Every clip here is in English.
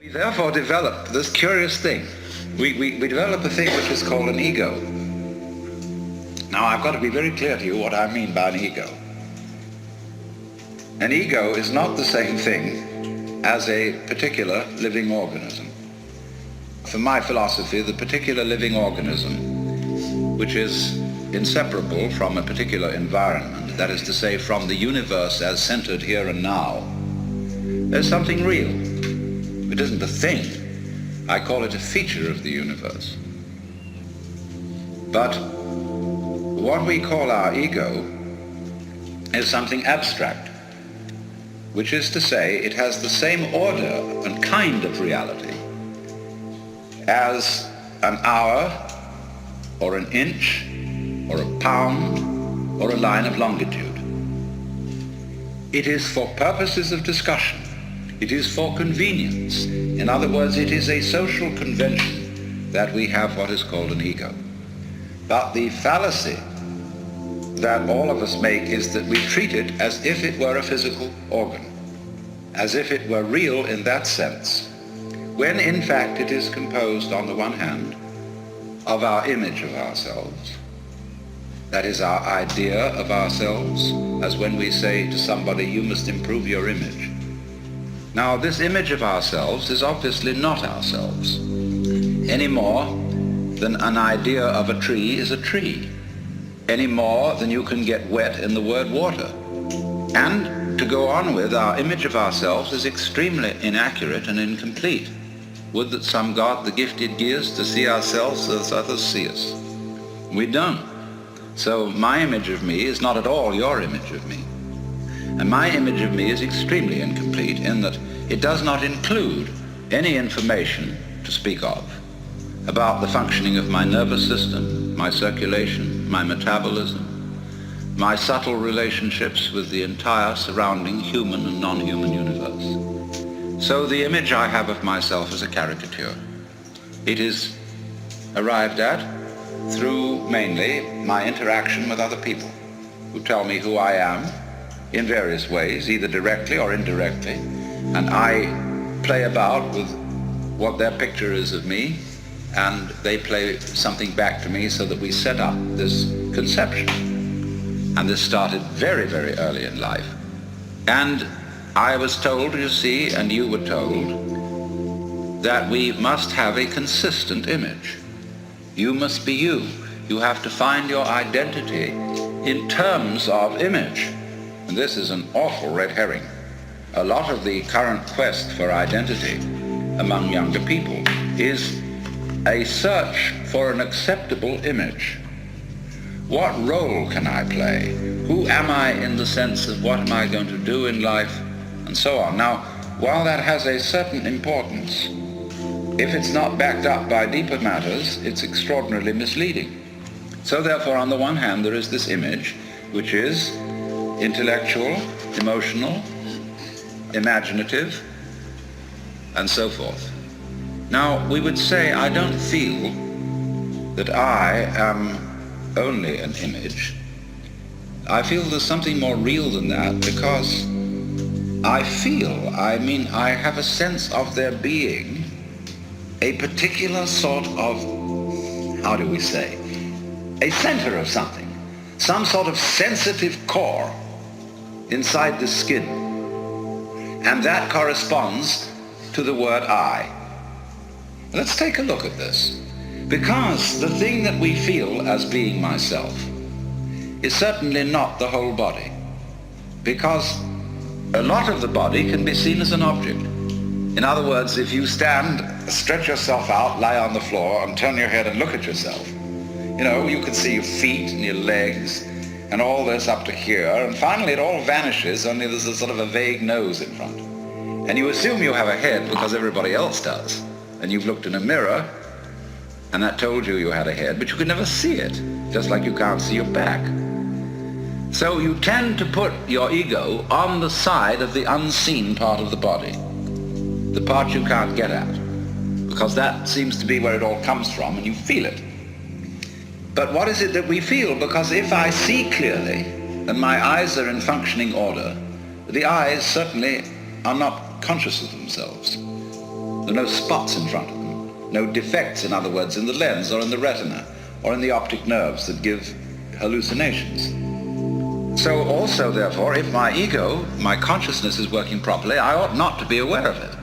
We therefore develop this curious thing. We develop a thing which is called an ego. Now, I've got to be very clear to you what I mean by an ego. An ego is not the same thing as a particular living organism. For my philosophy, the particular living organism, which is inseparable from a particular environment, that is to say, from the universe as centered here and now, there's something real. It isn't a thing. I call it a feature of the universe. But what we call our ego is something abstract, which is to say, it has the same order and kind of reality as an hour, or an inch, or a pound, or a line of longitude. It is for purposes of discussion. It is for convenience. In other words, it is a social convention that we have what is called an ego. But the fallacy that all of us make is that we treat it as if it were a physical organ, as if it were real in that sense, when in fact it is composed, on the one hand, of our image of ourselves. That is our idea of ourselves, as when we say to somebody, you must improve your image. Now, this image of ourselves is obviously not ourselves, any more than an idea of a tree is a tree, any more than you can get wet in the word water. And to go on with, our image of ourselves is extremely inaccurate and incomplete. Would that some God the gifted gives to see ourselves as others see us. We don't. So my image of me is not at all your image of me. And my image of me is extremely incomplete in that it does not include any information to speak of about the functioning of my nervous system, my circulation, my metabolism, my subtle relationships with the entire surrounding human and non-human universe. So the image I have of myself is a caricature. It is arrived at through mainly my interaction with other people who tell me who I am in various ways, either directly or indirectly, and I play about with what their picture is of me, and they play something back to me so that we set up this conception. And this started very, very early in life. And I was told, you see, and you were told, that we must have a consistent image. You must be you. You have to find your identity in terms of image. And this is an awful red herring. A lot of the current quest for identity among younger people is a search for an acceptable image. What role can I play? Who am I in the sense of what am I going to do in life? And so on. Now, while that has a certain importance, if it's not backed up by deeper matters, it's extraordinarily misleading. So therefore, on the one hand, there is this image, which is intellectual, emotional, imaginative, and so forth. Now, we would say, I don't feel that I am only an image. I feel there's something more real than that, because I have a sense of there being a particular sort of, how do we say, a center of something, some sort of sensitive core inside the skin. And that corresponds to the word I. Let's take a look at this. Because the thing that we feel as being myself is certainly not the whole body. Because a lot of the body can be seen as an object. In other words, if you stand, stretch yourself out, lie on the floor, and turn your head and look at yourself, you can see your feet and your legs and all this up to here, and finally it all vanishes, only there's a sort of a vague nose in front. And you assume you have a head because everybody else does. And you've looked in a mirror, and that told you had a head, but you could never see it, just like you can't see your back. So you tend to put your ego on the side of the unseen part of the body, the part you can't get at, because that seems to be where it all comes from, and you feel it. But what is it that we feel? Because if I see clearly, and my eyes are in functioning order, the eyes certainly are not conscious of themselves. There are no spots in front of them, no defects, in other words, in the lens or in the retina or in the optic nerves that give hallucinations. So also, therefore, if my ego, my consciousness is working properly, I ought not to be aware of it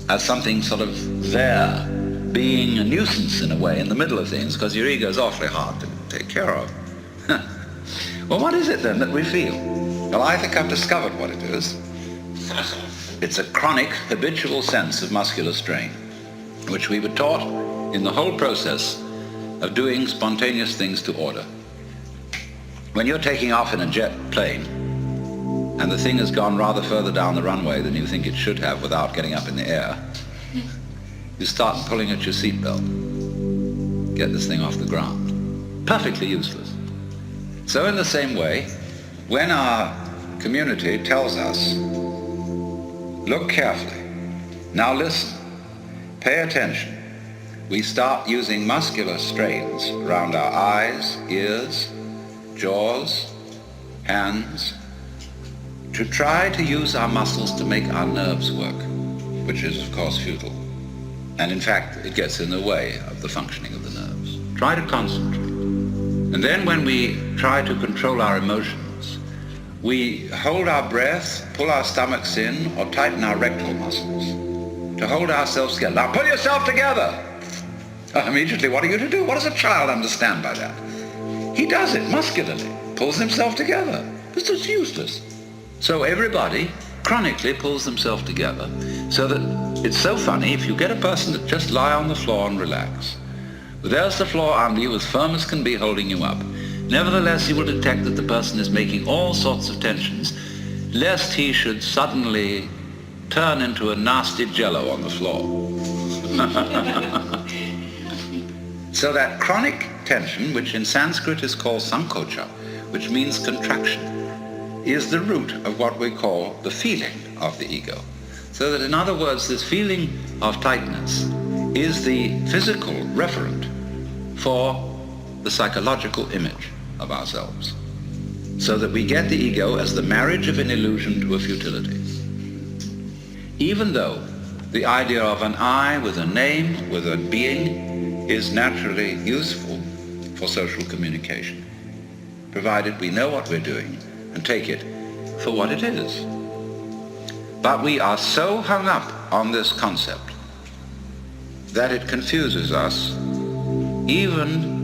as something sort of there, being a nuisance in a way in the middle of things, because your ego is awfully hard to take care of. Well, what is it then that we feel? Well, I think I've discovered what it is. It's a chronic, habitual sense of muscular strain, which we were taught in the whole process of doing spontaneous things to order. When you're taking off in a jet plane, and the thing has gone rather further down the runway than you think it should have without getting up in the air, you start pulling at your seatbelt. Get this thing off the ground. Perfectly useless. So in the same way, when our community tells us, look carefully, now listen, pay attention, we start using muscular strains around our eyes, ears, jaws, hands, to try to use our muscles to make our nerves work, which is of course futile. And in fact, it gets in the way of the functioning of the nerves. Try to concentrate. And then when we try to control our emotions, we hold our breath, pull our stomachs in, or tighten our rectal muscles to hold ourselves together. Now pull yourself together! Immediately, what are you to do? What does a child understand by that? He does it muscularly, pulls himself together. This is useless. So everybody chronically pulls themselves together, so that it's so funny if you get a person that just lie on the floor and relax. There's the floor under you, as firm as can be, holding you up. Nevertheless, you will detect that the person is making all sorts of tensions, lest he should suddenly turn into a nasty jello on the floor. So that chronic tension, which in Sanskrit is called sankocha, which means contraction, is the root of what we call the feeling of the ego. So that in other words, this feeling of tightness is the physical referent for the psychological image of ourselves. So that we get the ego as the marriage of an illusion to a futility. Even though the idea of an I with a name, with a being, is naturally useful for social communication, provided we know what we're doing and take it for what it is. But we are so hung up on this concept that it confuses us, even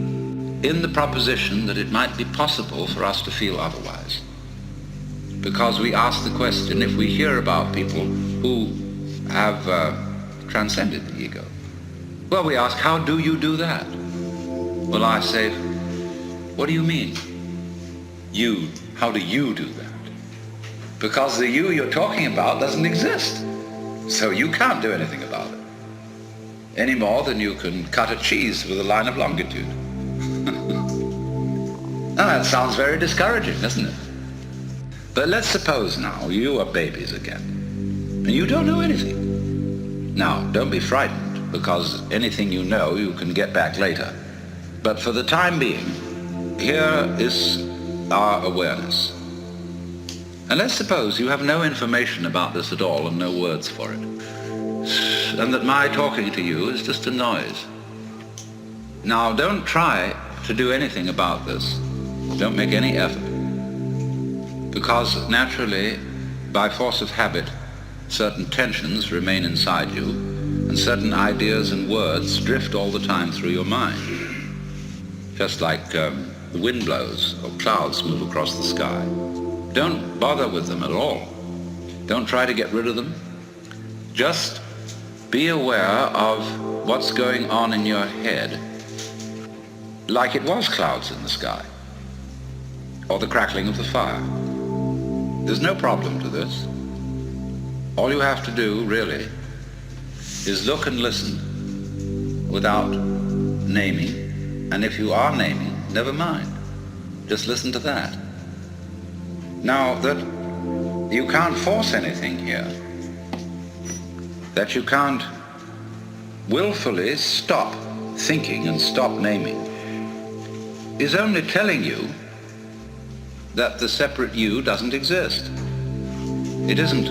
in the proposition that it might be possible for us to feel otherwise. Because we ask the question, if we hear about people who have transcended the ego, well, we ask, how do you do that? Well, I say, what do you mean? You, how do you do that? Because the you you're talking about doesn't exist. So you can't do anything about it. Any more than you can cut a cheese with a line of longitude. Now that sounds very discouraging, doesn't it? But let's suppose now you are babies again, and you don't know anything. Now, don't be frightened, because anything you know you can get back later. But for the time being, here is our awareness. And let's suppose you have no information about this at all and no words for it, and that my talking to you is just a noise. Now, don't try to do anything about this. Don't make any effort. Because naturally, by force of habit, certain tensions remain inside you, and certain ideas and words drift all the time through your mind. Just like the wind blows or clouds move across the sky. Don't bother with them at all. Don't try to get rid of them. Just be aware of what's going on in your head, like it was clouds in the sky, or the crackling of the fire. There's no problem to this. All you have to do, really, is look and listen without naming, and if you are naming, never mind. Just listen to that. Now, that you can't force anything here, that you can't willfully stop thinking and stop naming, is only telling you that the separate you doesn't exist. It isn't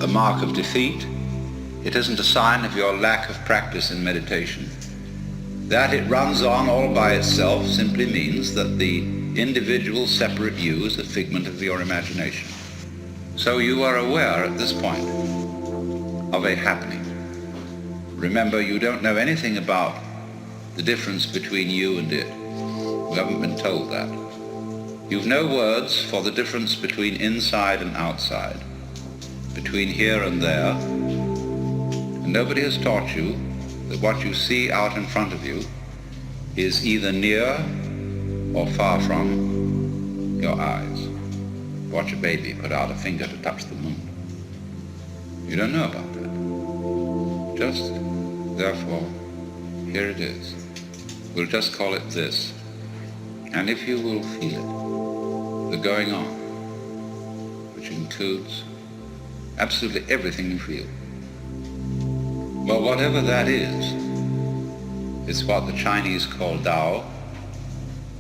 a mark of defeat. It isn't a sign of your lack of practice in meditation. That it runs on all by itself simply means that the individual separate you is a figment of your imagination. So you are aware at this point of a happening. Remember, you don't know anything about the difference between you and it. You haven't been told that. You've no words for the difference between inside and outside, between here and there, and nobody has taught you that what you see out in front of you is either near or far from your eyes. Watch a baby put out a finger to touch the moon. You don't know about that. Just, therefore, here it is. We'll just call it this. And if you will feel it, the going on, which includes absolutely everything you feel. Well, whatever that is, it's what the Chinese call Tao,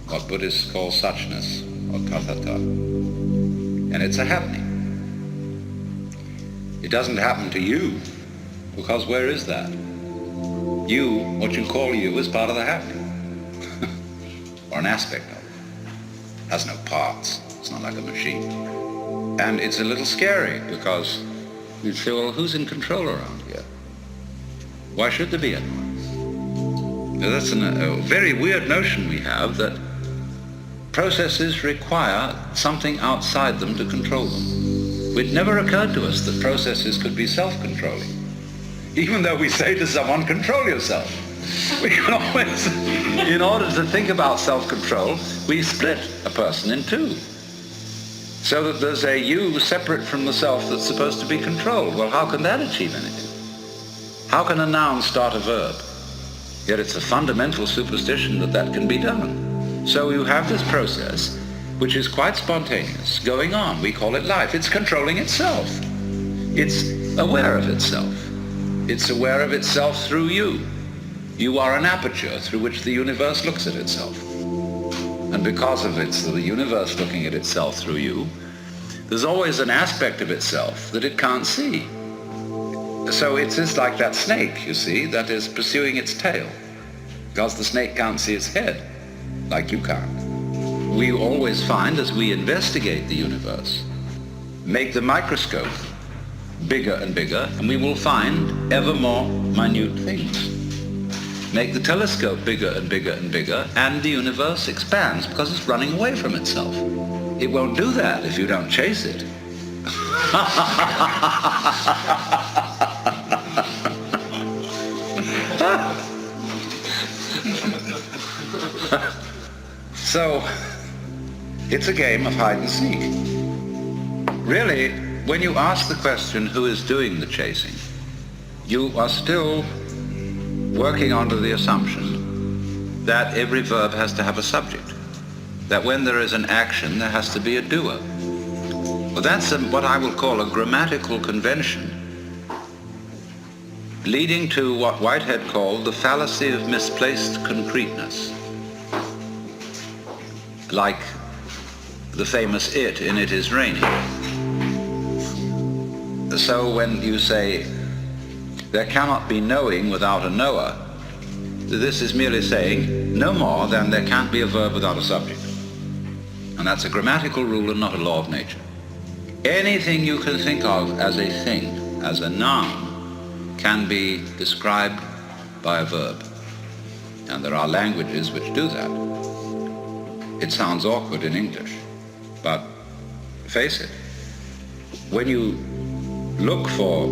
what Buddhists call suchness, or tathata. And it's a happening. It doesn't happen to you, because where is that? You, what you call you, is part of the happening. Or an aspect of it. It has no parts. It's not like a machine. And it's a little scary, because you say, well, who's in control around here? Why should there be anyone? Now, that's a very weird notion we have, that processes require something outside them to control them. It never occurred to us that processes could be self-controlling. Even though we say to someone, control yourself. We can always, in order to think about self-control, we split a person in two. So that there's a you separate from the self that's supposed to be controlled. Well, how can that achieve anything? How can a noun start a verb? Yet it's a fundamental superstition that that can be done. So you have this process, which is quite spontaneous, going on. We call it life. It's controlling itself. It's aware of itself. It's aware of itself through you. You are an aperture through which the universe looks at itself. And because of it's the universe looking at itself through you, there's always an aspect of itself that it can't see. So it is like that snake, you see, that is pursuing its tail, because the snake can't see its head, like you can't. We always find, as we investigate the universe, make the microscope bigger and bigger, and we will find ever more minute things. Make the telescope bigger and bigger and bigger, and the universe expands because it's running away from itself. It won't do that if you don't chase it. So, it's a game of hide and seek. Really, when you ask the question, who is doing the chasing, you are still working under the assumption that every verb has to have a subject, that when there is an action, there has to be a doer. Well, that's what I will call a grammatical convention, leading to what Whitehead called the fallacy of misplaced concreteness. Like the famous "it" in "It Is Raining." So when you say, there cannot be knowing without a knower, this is merely saying no more than there can't be a verb without a subject. And that's a grammatical rule and not a law of nature. Anything you can think of as a thing, as a noun, can be described by a verb. And there are languages which do that. It sounds awkward in English, but face it, when you look for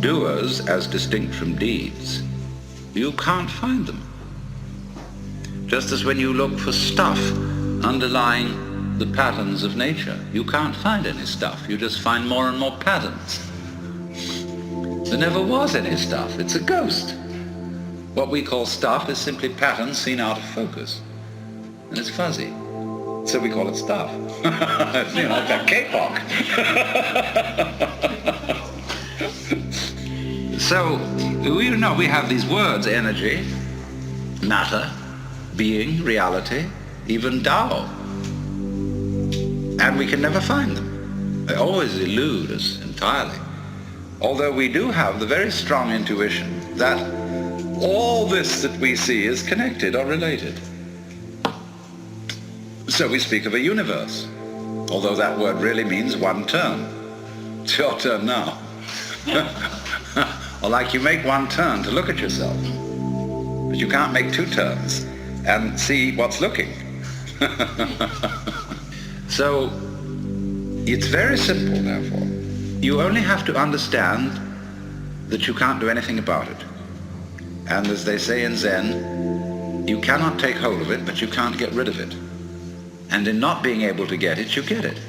doers as distinct from deeds, you can't find them. Just as when you look for stuff underlying the patterns of nature, you can't find any stuff. You just find more and more patterns. There never was any stuff. It's a ghost. What we call stuff is simply patterns seen out of focus. And it's fuzzy. So we call it stuff. You know, like that K-pop. So, you know, we have these words: energy, matter, being, reality, even Tao. And we can never find them. They always elude us entirely. Although we do have the very strong intuition that all this that we see is connected or related. So we speak of a universe, although that word really means one turn. It's your turn now. Or like you make one turn to look at yourself, but you can't make two turns and see what's looking. So it's very simple, therefore. You only have to understand that you can't do anything about it. And as they say in Zen, you cannot take hold of it, but you can't get rid of it. And in not being able to get it, you get it.